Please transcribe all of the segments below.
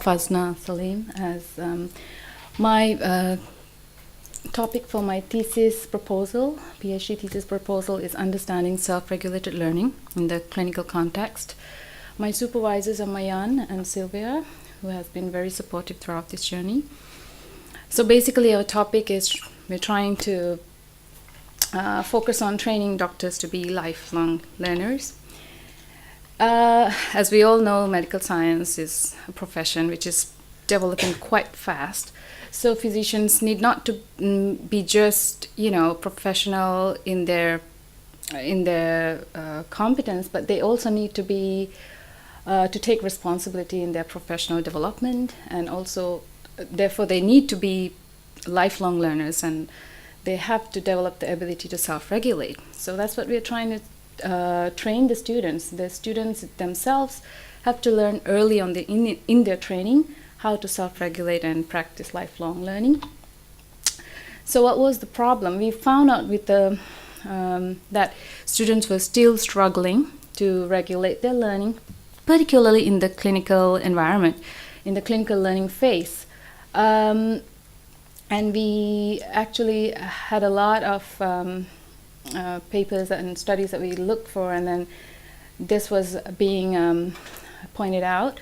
Fazna, Saleem. As my topic for my thesis proposal, PhD thesis proposal, is understanding self-regulated learning in the clinical context. My supervisors are Mayan and Sylvia, who has been very supportive throughout this journey. So basically our topic is we're trying to focus on training doctors to be lifelong learners. As we all know, medical science is a profession which is developing quite fast. So physicians need not to be just, professional in their competence, but they also need to be to take responsibility in their professional development, and also, therefore, they need to be lifelong learners, and they have to develop the ability to self-regulate. So that's what we're trying to train the students. The students themselves have to learn early on in their training how to self-regulate and practice lifelong learning. So what was the problem? We found out with that students were still struggling to regulate their learning, particularly in the clinical environment, in the clinical learning phase. And we actually had a lot of papers and studies that we looked for, and then this was being pointed out.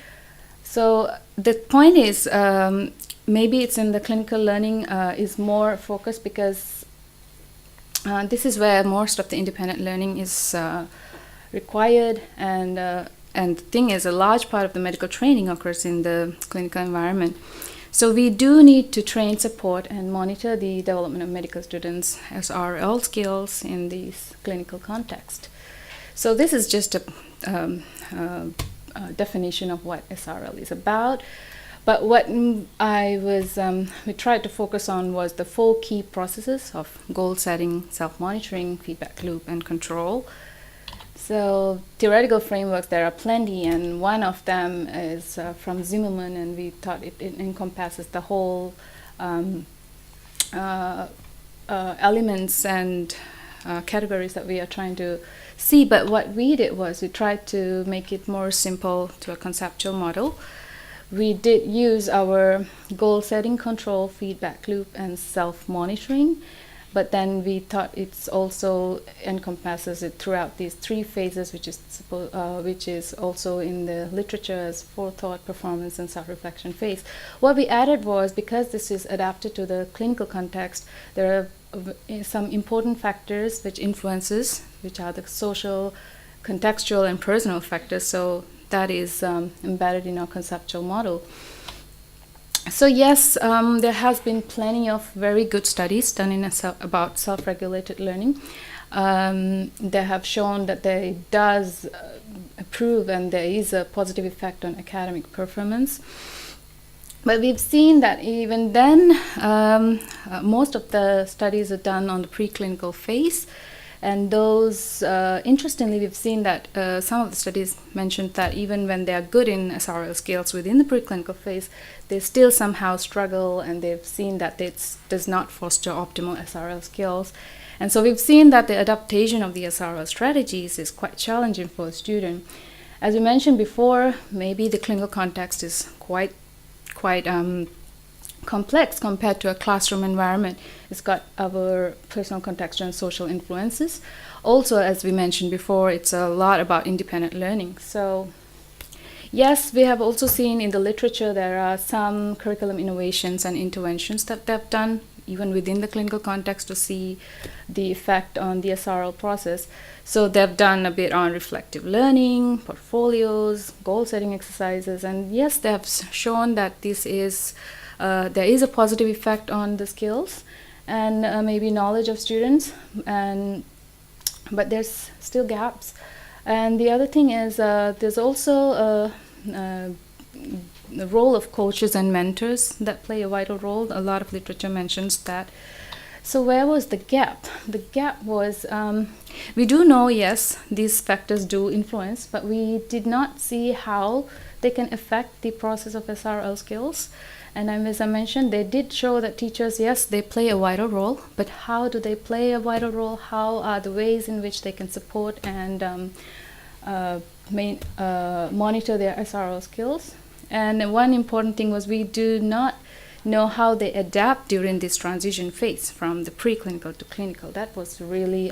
So the point is, maybe it's in the clinical learning is more focused, because this is where most of the independent learning is required, and the thing is, a large part of the medical training occurs in the clinical environment. So we do need to train, support, and monitor the development of medical students' SRL skills in this clinical context. So this is just a definition of what SRL is about. But what we tried to focus on was the 4 key processes of goal setting, self-monitoring, feedback loop, and control. So theoretical frameworks, there are plenty, and one of them is from Zimmerman, and we thought it encompasses the whole elements and categories that we are trying to see. But what we did was we tried to make it more simple to a conceptual model. We did use our goal setting, control, feedback loop, and self-monitoring. But then we thought it's also encompasses it throughout these 3 phases, which is also in the literature as forethought, performance, and self-reflection phase. What we added was, because this is adapted to the clinical context, there are some important factors which are the social, contextual, and personal factors. So that is embedded in our conceptual model. So yes, there has been plenty of very good studies done about self-regulated learning. They have shown that there does prove and there is a positive effect on academic performance. But we've seen that even then, most of the studies are done on the preclinical phase. And those, interestingly, we've seen that some of the studies mentioned that even when they are good in SRL skills within the preclinical phase, they still somehow struggle, and they've seen that it does not foster optimal SRL skills. And so we've seen that the adaptation of the SRL strategies is quite challenging for a student. As we mentioned before, maybe the clinical context is quite complex compared to a classroom environment. It's got our personal contextual and social influences. Also, as we mentioned before, it's a lot about independent learning. So yes, we have also seen in the literature there are some curriculum innovations and interventions that they've done even within the clinical context to see the effect on the SRL process. So they've done a bit on reflective learning, portfolios, goal setting exercises, and yes, they have shown that this is there is a positive effect on the skills and maybe knowledge of students, but there's still gaps. And the other thing is there's also the role of coaches and mentors that play a vital role. A lot of literature mentions that. So where was the gap? The gap was, we do know, yes, these factors do influence, but we did not see how they can affect the process of SRL skills. And as I mentioned, they did show that teachers, yes, they play a vital role, but how do they play a vital role? How are the ways in which they can support and monitor their SRL skills? And one important thing was we do not know how they adapt during this transition phase from the preclinical to clinical. That was really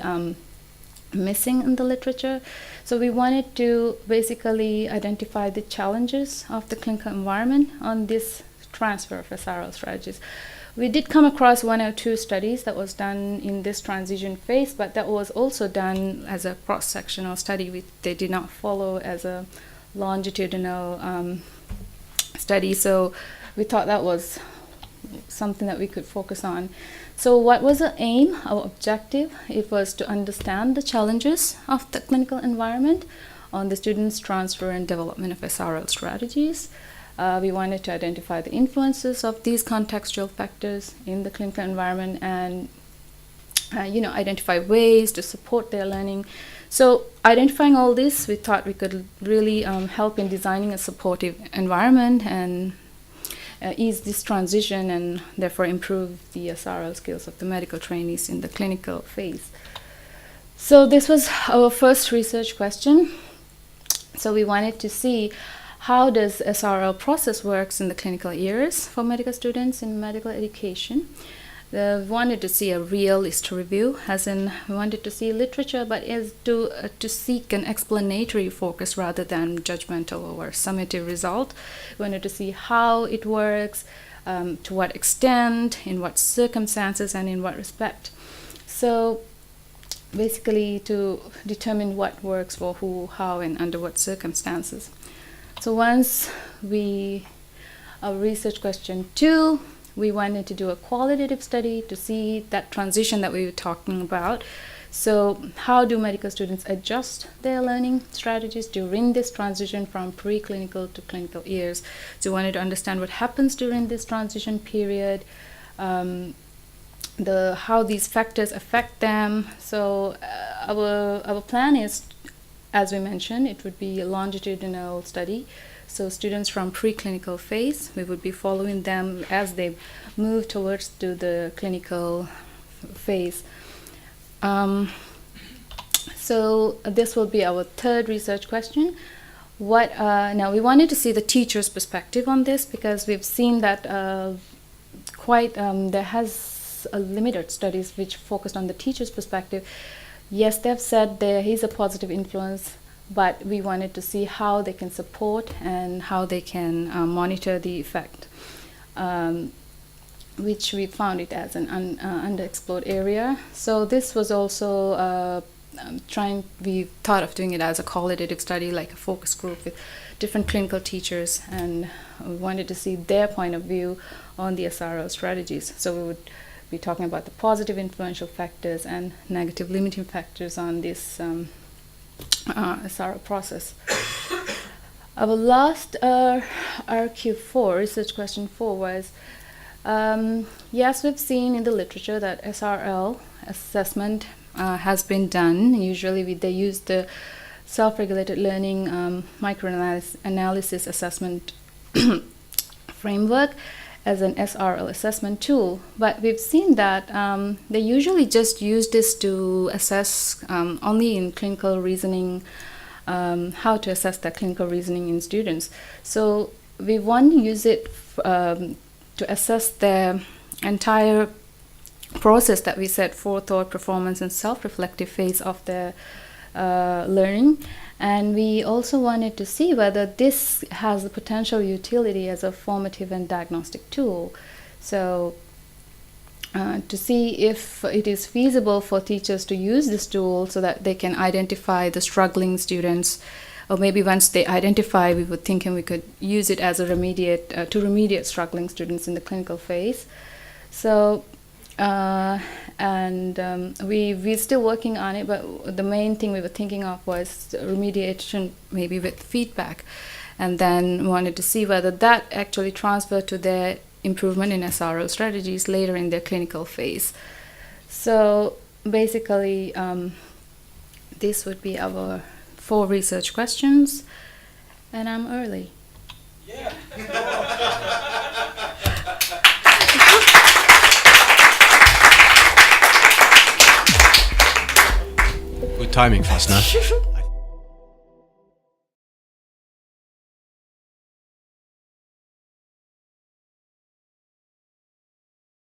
missing in the literature. So we wanted to basically identify the challenges of the clinical environment on this transfer of SRL strategies. We did come across 1 or 2 studies that was done in this transition phase, but that was also done as a cross-sectional study. They did not follow as a longitudinal study, so we thought that was something that we could focus on. So what was the aim, our objective? It was to understand the challenges of the clinical environment on the students' transfer and development of SRL strategies. We wanted to identify the influences of these contextual factors in the clinical environment and identify ways to support their learning. So identifying all this, we thought we could really help in designing a supportive environment and ease this transition and therefore improve the SRL skills of the medical trainees in the clinical phase. So this was our first research question. So we wanted to see how does SRL process works in the clinical years for medical students in medical education. We wanted to see a realist review, as in we wanted to see literature, but as to seek an explanatory focus rather than judgmental or summative result. We wanted to see how it works, to what extent, in what circumstances, and in what respect. So basically to determine what works for who, how, and under what circumstances. So once our research question 2, we wanted to do a qualitative study to see that transition that we were talking about. So how do medical students adjust their learning strategies during this transition from preclinical to clinical years? So we wanted to understand what happens during this transition period, how these factors affect them. So our plan is, as we mentioned, it would be a longitudinal study. So students from preclinical phase, we would be following them as they move towards to the clinical phase. So this will be our third research question. Now we wanted to see the teacher's perspective on this, because we've seen that there has a limited studies which focused on the teacher's perspective. Yes, they've said there is a positive influence, but we wanted to see how they can support and how they can monitor the effect, which we found it as an underexplored area. So this was also we thought of doing it as a qualitative study, like a focus group with different clinical teachers, and we wanted to see their point of view on the SRL strategies. So we would be talking about the positive influential factors and negative limiting factors on this SRL process. Our last RQ4, research question 4, was yes, we've seen in the literature that SRL assessment has been done. Usually they use the self-regulated learning microanalysis assessment framework as an SRL assessment tool, but we've seen that they usually just use this to assess only in clinical reasoning, how to assess the clinical reasoning in students. So we want to use it to assess the entire process that we said, forethought, performance, and self-reflective phase of the learning. And we also wanted to see whether this has the potential utility as a formative and diagnostic tool. So to see if it is feasible for teachers to use this tool so that they can identify the struggling students, or maybe once they identify, we would think we could use it as a to remediate struggling students in the clinical phase. So we're still working on it, but the main thing we were thinking of was remediation, maybe with feedback, and then wanted to see whether that actually transferred to their improvement in SRL strategies later in their clinical phase. So basically, this would be our 4 research questions, and I'm early. Yeah. Good timing, Fazna.